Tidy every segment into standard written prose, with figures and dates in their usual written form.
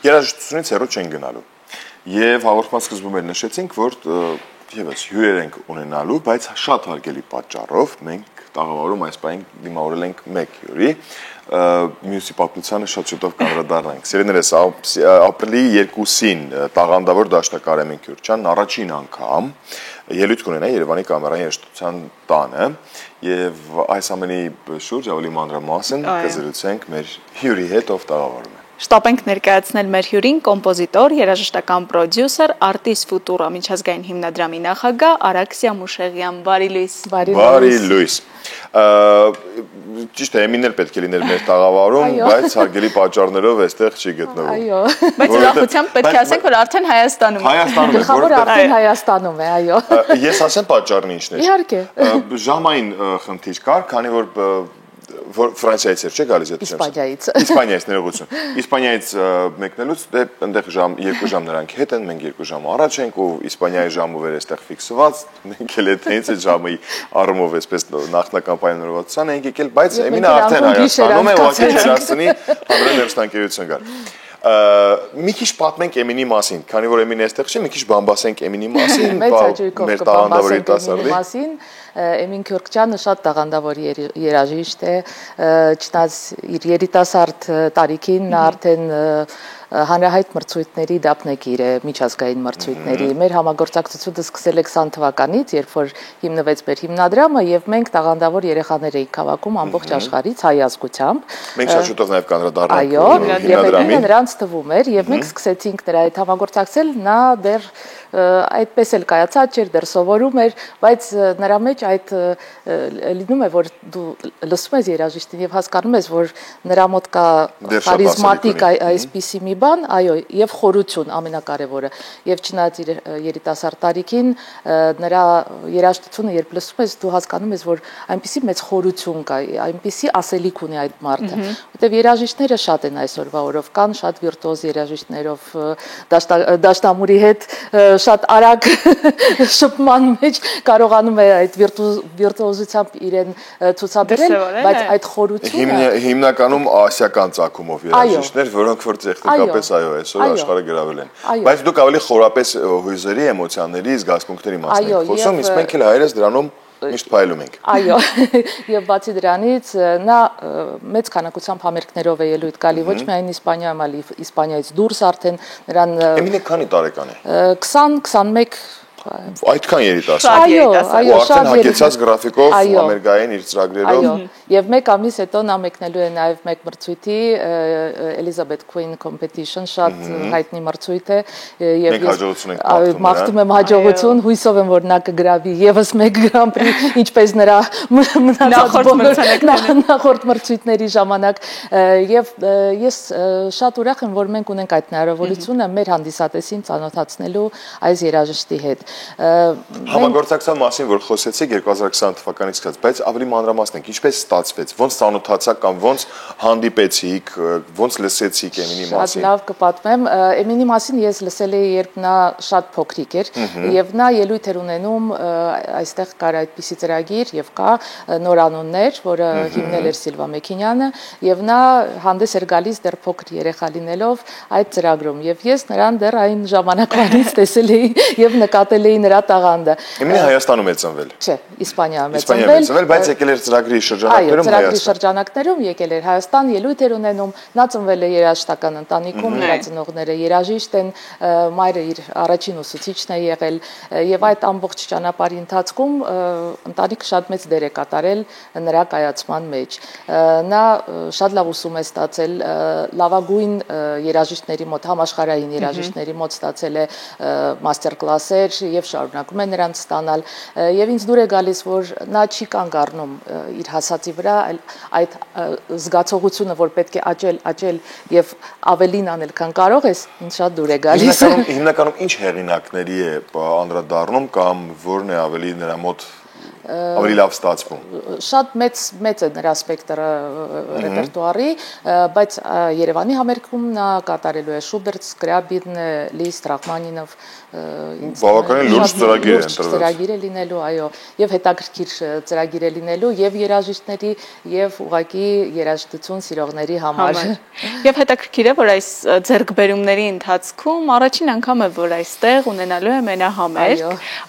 երաժշտությունից հեռու չեն գնալու։ Եվ հաղորդման սկզբում էլ նշեցինք, որ եւս հյուրեր ենք ունենալու, բայց շատ հարգելի պատճառով մենք տաղավարում այս պահին դիմավորել ենք մեկ հյուրի, մյուսի պատմությանը շատ շուտով կանդրադառնանք։ Սիրելիներս, ապրիլի 2-ին տաղանդավոր դաշնակ Արեմեն Քյուրքչյանն առաջին անգամ ելույթ կունենա Երևանի կամերային երաժշտության տանը, եւ այս ամենի շուրջ ավելի մանրամասն կզրուցենք մեր հյուրի հետ, ով տաղավարում է։ Շտապ ենք ներկայացնել մեր հյուրին, կոմպոզիտոր, երաժշտական պրոդյուսեր, Artis Futura միջազգային հիմնադրամի նախագահ Արաքսիա Մուշեղյան։ Բարի լույս։ Բարի լույս։ Ճիշտ է, Էմինն էլ պետք է լիներ մեր տաղավարում, բայց հարգելի պատճառներով այստեղ չի գտնվում։ Այո։ Բայց ուրախությամբ պետք է ասենք, որ արդեն Հայաստանում է։ Հայաստանում է, գլխավոր արդեն Հայաստանում է, այո։ Ես ասեմ պատճառն ինչն է։ Իհարկե։ Ժամային խնդիր կար, քանի որ Ֆրանսիայից էր, չէ՞ գալիս այդ Իսպանիայից։ Իսպանիայից ներողություն։ Իսպանիայից մեկնելուց դե այնտեղ 2 ժամ նրանք հետ են, մենք 2 ժամ առաջ ենք ու Իսպանիայի ժամը վեր էստեղ ֆիքսված, մենք էլ այդ ժամի առումով էսպես նախնական պայմանավորվածության ենք եկել, բայց Էմինը արդեն Հայաստանում է, ուղղակի հերասանի հանրային հեռուստաընկերություն կար։ Մի քիչ պատմենք Էմինի մասին, քանի որ Էմինը այստեղ չի, մի քիչ բամբասենք Էմինի մասին, մեր տաղանդավոր երիտասարդի։ Էմին Քյուրքչյանը շատ տաղանդավոր երաժիշտ է, չնայած իր երիտասարդ տարիքին նա արդեն հանրահայտ մրցույթների դափնեկիր է, միջազգային մրցույթների։ Մեր համագործակցությունը սկսել է 20 թվականից, երբ որ հիմնվեց մեր հիմնադրամը, եւ մենք տաղանդավոր երեխաներ էինք հավաքում ամբողջ աշխարհից հայ ազգությամբ։ Մենք շատ շուտով նաեւ կանդրադառնանք հիմնադրամին։ Այո, նրանց թվում էր, եւ մենք սկսեցինք նրա հետ համագործակցել, նա դեռ այդպես էլ կայացած չէր, դեռ սովորում էր, բայց նրա մեջ այդ լինում է, որ դու լսում ես երաժիշտին եւ հասկանում ես, որ նրա մոտ կա խարիզմատիկ այսպիսի մի բան, այո, եւ խորություն ամենակարևորը, եւ չնայած իր երիտասարդ տարիքին նրա երաժշտությունը երբ լսում ես, դու հասկանում ես, որ այնպիսի մեծ խորություն կա, այնպիսի ասելիք ունի այդ մարդը, որտեւ երաժիշտները շատ են այսօրվա օրով, կան շատ վիրտուոզ երաժիշտներով դաշնամուրի հետ շատ արագ շփման մեջ կարողանում է այդ վիրտուոզությամբ իրեն ցուցաբերել, բայց այդ խորությունը հիմնականում ասիական ծագումով երաժիշտներ, որոնք որ տեխնիկապես այո, այսօր աշխարհը գրավել են։ Բայց դուք ավելի խորապես հույզերի, էմոցիաների, զգացմունքների մասին եք խոսում, իսկ մենք էլ հայերս դրանում միշտ փայլում ենք։ Այո, եւ բացի դրանից նա մեծ քանակությամբ համերգներով է ելույթ գալի, ոչ միայն Իսպանիայում, այլ Իսպանիայից դուրս արդեն նրան Էմինը քանի տարեկան է։ 20-21 Այդքան երիտասարդ։ Այո, շատ հագեցած գրաֆիկով, ամերիկային իր ծրագրերով։ Այո, եւ մեկ ամիս հետո նա մեկնելու է նաեւ մեկ մրցույթի Elizabeth Queen Competition, շատ հայտնի մրցույթ է եւ մենք հաջողություն ենք մաղթում եմ հաջողություն, հույսով եմ, որ նա կգրավի եւս մեկ Grand Prix, ինչպես նրա նախորդ մրցույթների ժամանակ եւ ես շատ ուրախ եմ, որ մենք ունենք այդ հնարավորությունը մեր հանդիսատեսին ծանոթացնելու այս երաժշտի հետ։ Համագործակցության մասին, որ խոսեցիք 2020 թվականից սկսած, բայց ավելի մանրամասնենք, ինչպես ստացվեց, ոնց ծանոթացաք կամ ոնց հանդիպեցիք, ոնց լսեցիք Էմինի մասին։ Շատ լավ կպատմեմ, Էմինի մասին ես լսել էի, երբ նա շատ փոքրիկ էր, եւ նա ելույթ էր ունենում, այստեղ կար այդպիսի ծրագիր եւ կա նորանուններ, որը հիմնել էր Սիլվա Մեքինյանը, եւ նա հանդես էր գալիս դեռ փոքր երեխա լինելով այդ ծրագրում, եւ ես նրան դեռ այն ժամանակվանից տեսել էի եւ նկատել էի նրա տաղանդը։ Էմինը Հայաստանում է ծնվել։ Չէ, Իսպանիայում է ծնվել, բայց եկել էր ծրագրի շրջանակներում Հայաստան։ Այո, ծրագրի շրջանակներում եկել էր Հայաստան, ելույթ էր ունենում, նա ծնվել է երաժշտական ընտանիքում, նրա ծնողները երաժիշտ են, մայրը իր առաջին ուսուցիչն է եղել եւ այդ ամբողջ ճանապարհի ընթացքում ընտանիքը շատ մեծ դեր է կատարել նրա կայացման մեջ։ Նա շատ լավ ուսում է ստացել, լավագույն երաժիշտների մոտ, համաշխարհային երաժիշտների մոտ ստացել է մաստեր կլասեր եւ շարունակում է նրանց ստանալ եւ ինձ դուր է գալիս, որ նա չի կանգ առնում իր հասածի վրա, այլ այդ զգացողությունը, որ պետք է աճել եւ ավելին անել, քան կարող ես, ինձ շատ դուր է գալիս։ Հիմնականում ինչ հեղինակների է անդրադառնում կամ որն է ավելի նրա մոտ ավելի լավ ստացվում։ Շատ մեծ է նրա սպեկտրը ռեպերտուարի, բայց Երևանի համերգում նա կատարելու է Շուբերտ, Սկրյաբին, Լիստ, Ռախմանինով բավականին լուրջ ծրագիր է ընտրվել։ Ծրագիր է լինելու, այո, եւ հետաքրքիր ծրագիր է լինելու եւ երաժիշտների եւ ուղղակի երաժշտություն սիրողների համար։ Եվ հետաքրքիր է, որ այս ձեռքբերումների ընթացքում առաջին անգամ է, որ այստեղ ունենալու է մենահամերգ։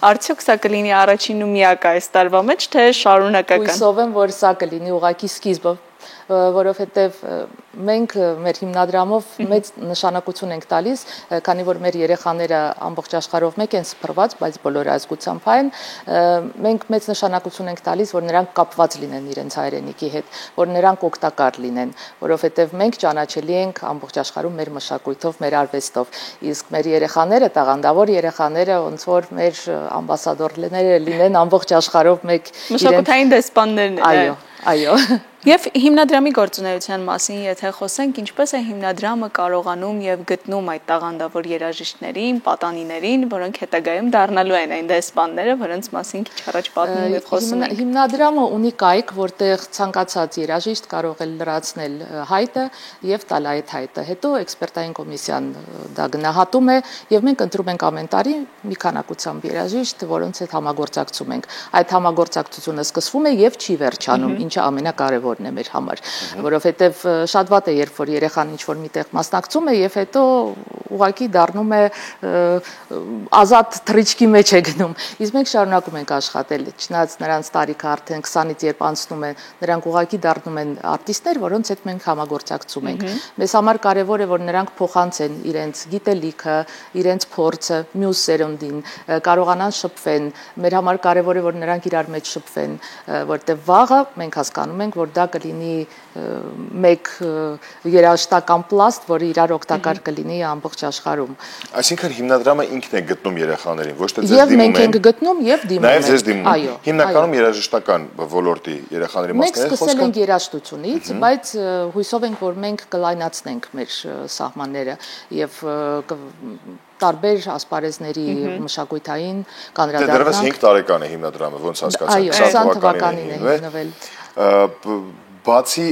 Արդյոք սա կլինի առաջին ու միակ այս տարվա մեջ, թե շարունակական։ Հույսով եմ, որ սա կլինի ուղղակի սկիզբը, որովհետև մենք մեր հիմնադրամով մեծ նշանակություն ենք տալիս, քանի որ մեր երեխաները ամբողջ աշխարհով մեկ են սփռված, բայց բոլորը ազգությամբ այն, մենք մեծ նշանակություն ենք տալիս, որ նրանք կապված լինեն իրենց հայրենիքի հետ, որ նրանք օգտակար լինեն, որովհետև մենք ճանաչելի ենք ամբողջ աշխարհում մեր մշակույթով, մեր արվեստով, իսկ մեր երեխաները, տաղանդավոր երեխաները, ոնց որ մեր ամբասադորները լինեն ամբողջ աշխարհով մեկ մշակութային դեսպաններն են։ Այո։ Եվ հիմնադրամի գործունեության մասին եթե խոսենք, ինչպես է հիմնադրամը կարողանում եւ գտնում այդ տաղանդավոր երաժիշտներին, պատանիներին, որոնք հետագայում դառնալու են այն դեսպանները, որոնց մասին քիչ առաջ պատմում եւ խոսում ենք։ Հիմնադրամը ունի կայք, որտեղ ցանկացած երաժիշտ կարող է լրացնել հայտը եւ տալ այդ հայտը։ Հետո էքսպերտային կոմիսիան դա գնահատում է եւ մենք ընտրում ենք ամեն տարի մի քանակությամբ երաժիշտ, որոնց հետ համագործակցում ենք։ Այդ համագործակցությունը սկսվում է եւ չի վերջանում, ինչը ամենակարևորն է մեր համար, որովհետև շատ վատ է, երբ որ երեխան ինչ-որ միտեղ մասնակցում է եւ հետո ուղղակի դառնում է ազատ թռիչքի մեջ է գնում։ Իսկ մենք շարունակում ենք աշխատել, չնայած նրանց տարիքը արդեն 20-ից երբ անցնում է, նրանք ուղղակի դառնում են արտիստներ, որոնց հետ մենք համագործակցում ենք։ Մեզ համար կարևոր է, որ նրանք փոխանցեն իրենց գիտելիքը, իրենց փորձը մյուս սերունդին, կարողանան շփվեն։ Մեր համար կարևոր է, որ նրանք իրար մեջ շփվեն, որտեղ վաղը մենք հասկանում ենք, որ դա կլինի մեկ երաժշտական պլաստ, որը իրար օգտակար կլինի ամբողջ աշխարհում։ Այսինքն հիմնադրամը ինքն է գտնում երեխաներին, ոչ թե ձեզ Եվ դիմում մենք ենք գտնում եւ դիմում ենք։ Նաև ձեզ դիմում։ Հիմնականում երաժշտական ոլորտի երեխաների մասին է խոսքը։ Մենք սկսել ենք երաժշտությունից, բայց հույսով ենք, որ մենք կլայնացնենք մեր սահմանները եւ տարբեր ասպարեզների մշակութային կանրադառնանք։ Դեռևս 5 տարեկան է հիմնադրամը, ոնց հասկացանք, այո, 20 թվականին է հիմնվել։ Բացի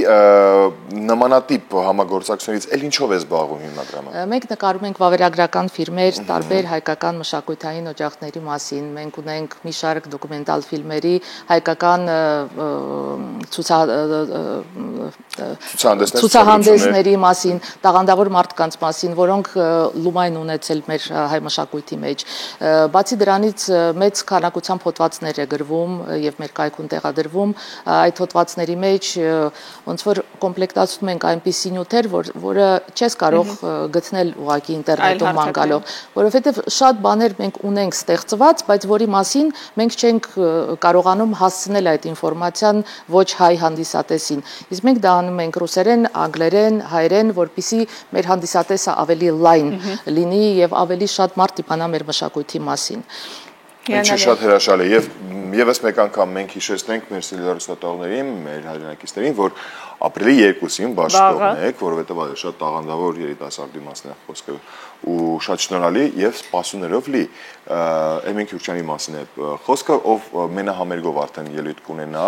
նմանատիպ համագործակցությունից, ել ինչով է զբաղվում հիմնադրամը։ Մենք նկարում ենք վավերագրական ֆիլմեր տարբեր հայկական մշակութային օջախների մասին։ Մենք ունենք մի շարք դոկումենտալ ֆիլմերի հայկական ցուցահանդեսների մասին, տաղանդավոր մարդկանց մասին, որոնք լումայն ունեցել մեր հայ մշակույթի մեջ։ Բացի դրանից մեծ քանակությամբ հոդվածներ է գրվում եւ մեր կայքում տեղադրվում։ Այդ հոդվածների մեջ ոնց որ կոմպլեկտացնում ենք այնպիսի նյութեր, որը չես կարող գտնել ուղղակի ինտերնետում ման գալով, որովհետև շատ բաներ մենք ունենք ստեղծված, բայց որի մասին մենք չենք կարողանում հասցնել այդ ինֆորմացիան ոչ հայ հանդիսատեսին։ Իսկ մենք դա անում ենք ռուսերեն, անգլերեն, հայերեն, որպեսզի մեր հանդիսատեսը ավելի լայն լինի եւ ավելի շատ մարդ իմանա մեր մշակույթի մասին։ Ինչը շատ հրաշալի է եւ եւս մեկ անգամ մենք հիշեցնենք մեր սիլիարստատողներին, մեր հայրենակիցներին, որ ապրիլի 2-ին բաշխվում եք, որովհետեւ այո շատ տաղանդավոր երիտասարդի մասն է խոսքը ու շատ շնորհալի եւ սպասումներով լի Էմին Քյուրչյանի մասն է խոսքը, ով մենահամերգով արդեն ելույթ կունենա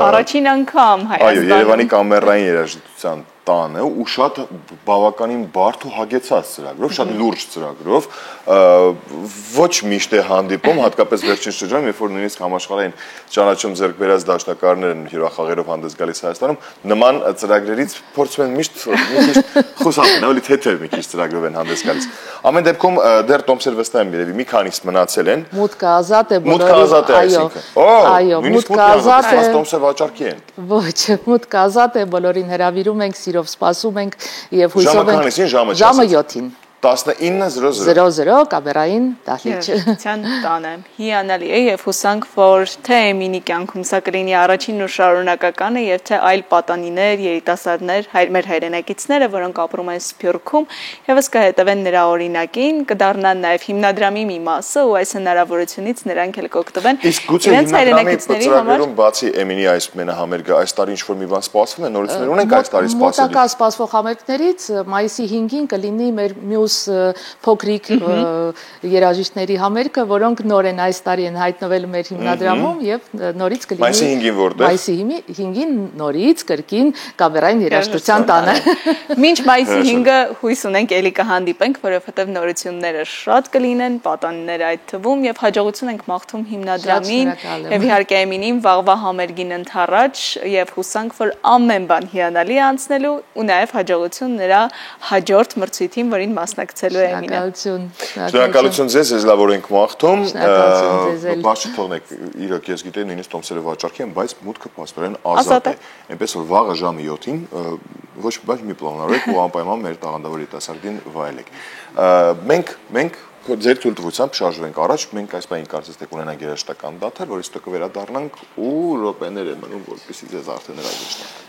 առաջին անգամ Հայաստանում։ Այո, Երևանի կամերային երաժշտության տանը ու շատ բավականին բարդ ու հագեցած ծրագրով, շատ լուրջ ծրագրով, ոչ միշտ է հանդիպում, հատկապես վերջին շրջանում, երբ որ նույնիսկ համաշխարհային ճանաչում ձեռք բերած դաշնակահարներ են հյուրախաղերով հանդես գալիս Հայաստանում, նման ծրագրերից փորձում են միշտ խուսափել, ավելի թեթև մի քիչ ծրագրով են հանդես գալիս։ Ամեն դեպքում դեռ Տոմսեր վստահ եմ երևի մի քանիս մնացել են։ Մուտքը ազատ է բոլորի։ Մուտքը ազատ է, այսինքն։ Այո, մուտքը ազատ է։ Տոմսեր վաճառքի են։ Ոչ, մուտքը ազատ է, բոլորին հրավիրում ենք, սիրով սպասում ենք եւ հույսով ենք։ Ժամը 7-ին։ 19:00 կամերային դահլիճ։ Երաժշտության տանը։ Հիանալի է եւ հուսանք, որ թե Էմինի կյանքում սա կլինի առաջին ու շարունակականը եւ թե այլ պատանիներ, երիտասարդներ, մեր հայրենակիցները, որոնք ապրում են Սփյուռքում, եւս կհետևեն նրա օրինակին, կդառնան նաեւ հիմնադրամի մի մասը ու այս հնարավորությունից նրանք էլ կօգտվեն իրենց հայրենակիցների համար։ Բացի Էմինի այս մենահամերգը այս տարի ինչ-որ մի բան սպասվում է, նորություններ ունենք այս տարի սպասելու։ Մոտակա սպասվող համերգներից մայիսի 5-ին կլինի մեր մյուս մյուս փոքրիկ երաժիշտների համերգը, որոնք նոր են այս տարի են հայտնվել մեր հիմնադրամում եւ նորից կլինի Մայիսի 5-ին որտեղ։ Մայիսի 5-ին նորից կրկին կամերային երաժշտության տանը։ Մինչ մայիսի 5-ը հույս ունենք էլի կհանդիպենք, որովհետեւ նորությունները շատ կլինեն, պատանիները այդ թվում եւ հաջողություն ենք մաղթում հիմնադրամին եւ իհարկե Էմինին վաղվա համերգին ընթառաջ եւ հուսանք, որ ամեն բան հիանալի է անցնելու ու նաեւ հաջողություն նրա հաջորդ մրցույթին, որին մասնակցելու է Էմինը։ Շնորհակալություն ձեզ, ես լավ օրենք մաղթում։ Բաշխ թողնեք, իրոք ես գիտեմ, նույնիսկ տոմսերը վաճառքի են, բայց մուտքը փաստորեն ազատ է։ Այնպես որ վաղը ժամը 7-ին ոչ մի պլանավորեք ու անպայման մեր տաղանդավոր երիտասարդին վայելեք։ Մենք ձեր թույլտվությամբ շարժվենք առաջ, մենք այս բանի կարծես թե կունենանք երաժշտական դադար, որից հետո կվերադառնանք ու րոպեներ է մնում, որպեսզի ձեզ արդեն հրաժեշտանք։